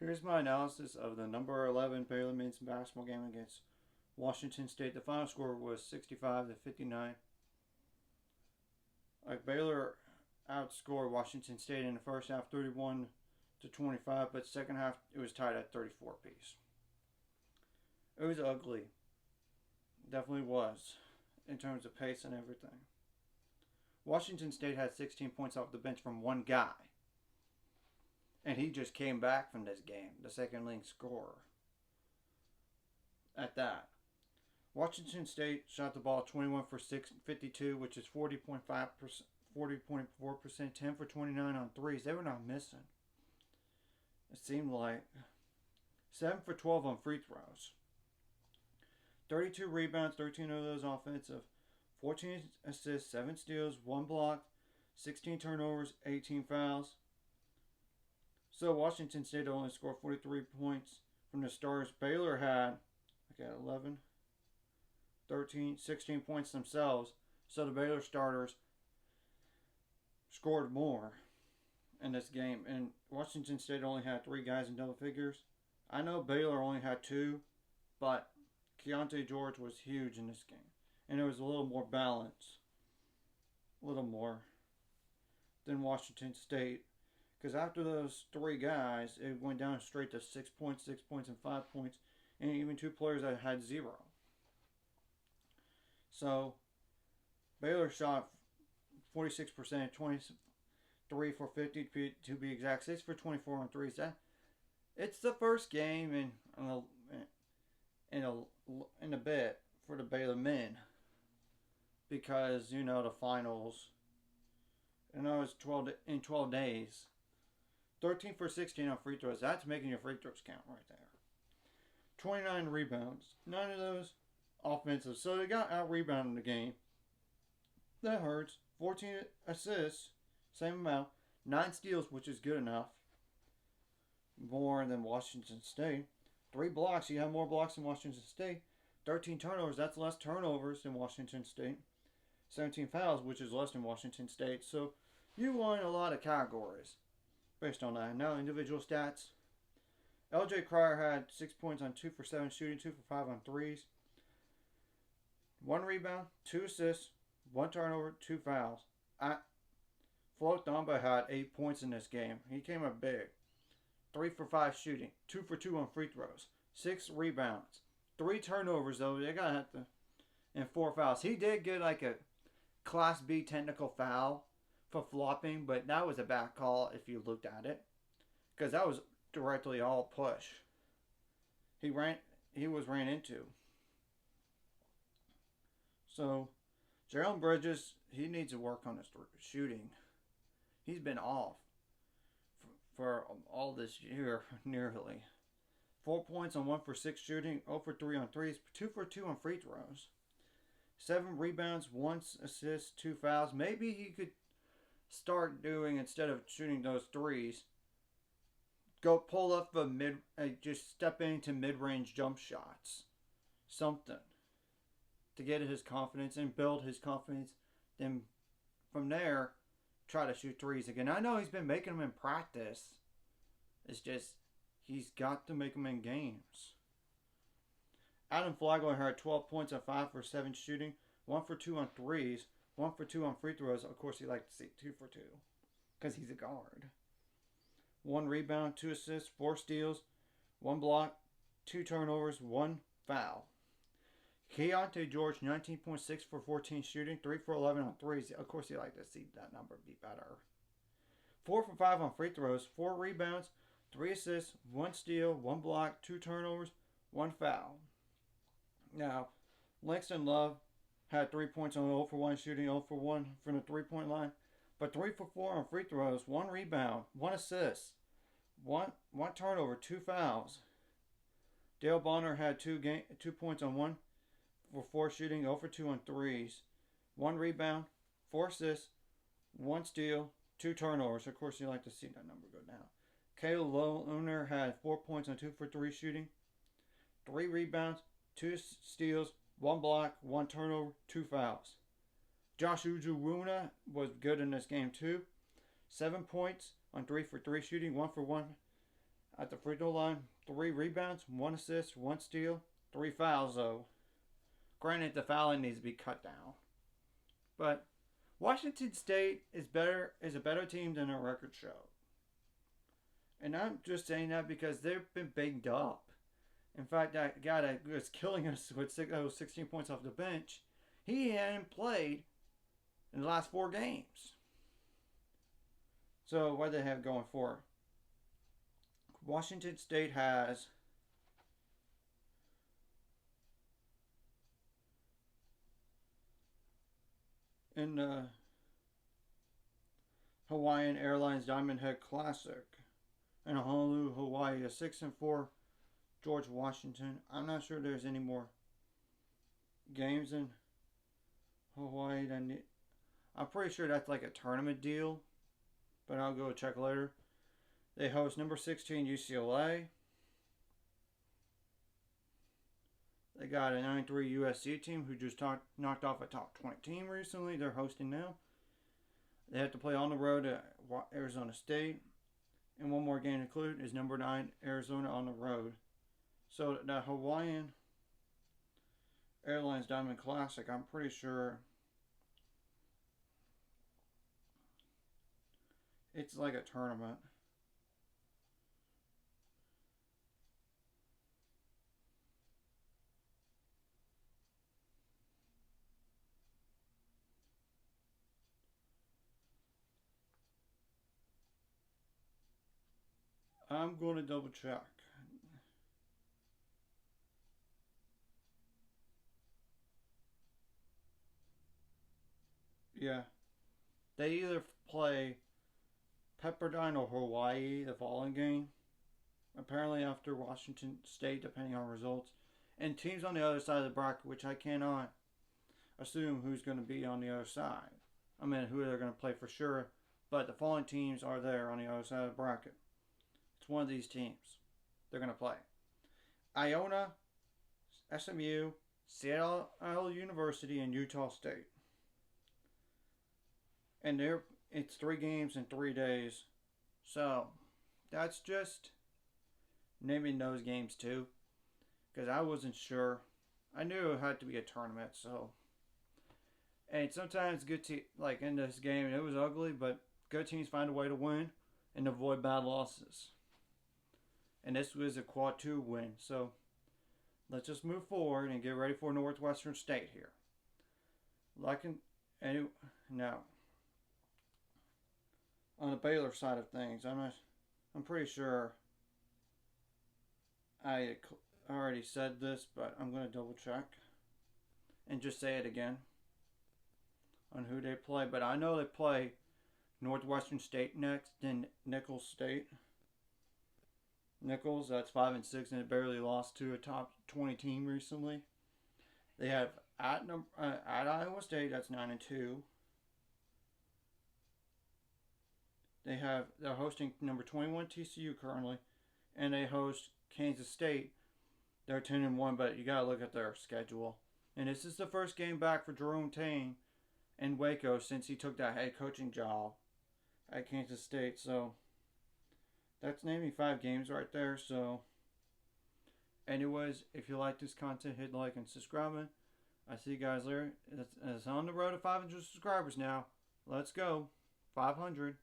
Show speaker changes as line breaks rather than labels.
Here's my analysis of the number 11 Baylor men's basketball game against Washington State. The final score was 65-59. Baylor outscored Washington State in the first half 31-25, but second half it was tied at 34 apiece. It was ugly. Definitely was, in terms of pace and everything. Washington State had 16 points off the bench from one guy. And he just came back from this game, the second leading scorer. At that, Washington State shot the ball 21 for 52, which is 40.5%, 40.4%, 10 for 29 on threes. They were not missing. It seemed like 7 for 12 on free throws. 32 rebounds, 13 of those offensive, 14 assists, 7 steals, 1 block, 16 turnovers, 18 fouls. So Washington State only scored 43 points from the starters. Baylor had 11, 13, 16 points themselves. So the Baylor starters scored more in this game. And Washington State only had 3 guys in double figures. I know Baylor only had 2, but Keontae George was huge in this game. And it was a little more balanced. A little more than Washington State. Because after those 3 guys, it went down straight to 6 points, 6 points, and 5 points. And even 2 players that had 0. So, Baylor shot 46%, 23 for 50 to be exact, 6 for 24 on threes. It's the first game in a bit for the Baylor men. Because, the finals, it's 12 days. 13 for 16 on free throws. That's making your free throws count right there. 29 rebounds. 9 of those offensive. So they got out-rebounded in the game. That hurts. 14 assists. Same amount. 9 steals, which is good enough. More than Washington State. 3 blocks. You have more blocks than Washington State. 13 turnovers. That's less turnovers than Washington State. 17 fouls, which is less than Washington State. So you won a lot of categories based on that. Now individual stats. LJ Cryer had 6 points on 2 for 7 shooting, 2 for 5 on threes. 1 rebound, 2 assists, 1 turnover, 2 fouls. Flo Thamba had 8 points in this game. He came up big. 3 for 5 shooting, 2 for 2 on free throws, 6 rebounds, 3 turnovers though. They got to have to, and 4 fouls. He did get like a Class B technical foul for flopping, but that was a bad call if you looked at it, because that was directly all push. He was ran into. So Jalen Bridges, he needs to work on his shooting. He's been off for all this year nearly. 4 points on 1 for 6 shooting, 0 for 3 on threes, 2 for 2 on free throws. 7 rebounds, 1 assist, 2 fouls. Maybe he could start doing, instead of shooting those threes, go pull up just step into mid-range jump shots. Something. To get his confidence and build his confidence. Then from there, try to shoot threes again. I know he's been making them in practice. It's just, he's got to make them in games. Adam Flagler had 12 points on 5 for 7 shooting, 1 for 2 on threes, 1 for 2 on free throws. Of course, he liked to see 2 for 2 because he's a guard. 1 rebound, 2 assists, 4 steals, 1 block, 2 turnovers, 1 foul. Keontae George, 19.6 for 14 shooting, 3 for 11 on threes. Of course, you like to see that number be better. 4 for 5 on free throws, 4 rebounds, 3 assists, 1 steal, 1 block, 2 turnovers, 1 foul. Now, Langston Love had 3 points on 0 for 1 shooting, 0 for 1 from the 3-point line, but 3 for 4 on free throws, 1 rebound, 1 assist, 1 turnover, 2 fouls. Dale Bonner had 2 points on 1 for 4 shooting, 0 for 2 on threes, 1 rebound, 4 assists, 1 steal, 2 turnovers. Of course, you like to see that number go down. Caleb Lohner had 4 points on 2 for 3 shooting, 3 rebounds, 2 steals, 1 block, 1 turnover, 2 fouls. Josh Ujuwuna was good in this game too. 7 points on 3 for 3 shooting, 1 for 1 at the free throw line, 3 rebounds, 1 assist, 1 steal, 3 fouls though. Granted, the fouling needs to be cut down, but Washington State is a better team than our record show. And I'm just saying that because they've been banged up. In fact, that guy that was killing us with 16 points off the bench, he hadn't played in the last 4 games. So what do they have going for? Washington State has in the Hawaiian Airlines Diamond Head Classic in Honolulu, Hawaii, a 6-4 George Washington. I'm not sure there's any more games in Hawaii than I'm pretty sure that's like a tournament deal, but I'll go check later. They host number 16 UCLA. They got a 9-3 USC team who just knocked off a top 20 team recently. They're hosting now. They have to play on the road at Arizona State. And one more game included is number 9 Arizona on the road. So the Hawaiian Airlines Diamond Classic, I'm pretty sure it's like a tournament. I'm going to double check. Yeah. They either play Pepperdine or Hawaii the following game. Apparently after Washington State, depending on results. And teams on the other side of the bracket, which I cannot assume who's going to be on the other side. I mean, who they're going to play for sure. But the following teams are there on the other side of the bracket. It's one of these teams they're going to play. Iona, SMU, Seattle University, and Utah State. And it's 3 games in 3 days. So, that's just naming those games too. Because I wasn't sure. I knew it had to be a tournament, so. And sometimes good teams, like in this game, it was ugly, but good teams find a way to win and avoid bad losses. And this was a quad 2 win. So, let's just move forward and get ready for Northwestern State here. Now, on the Baylor side of things, I'm pretty sure I already said this, but I'm going to double check and just say it again on who they play. But I know they play Northwestern State next, then Nicholls State. Nicholls, that's 5-6, and it barely lost to a top 20 team recently. They have at Iowa State, that's 9-2. They're hosting number 21 TCU currently, and they host Kansas State. They're 10-1, but you gotta look at their schedule. And this is the first game back for Jerome Tang in Waco since he took that head coaching job at Kansas State. So that's naming 5 games right there. So, anyways, if you like this content, hit like and subscribe. I see you guys later. It's on the road to 500 subscribers now. Let's go. 500.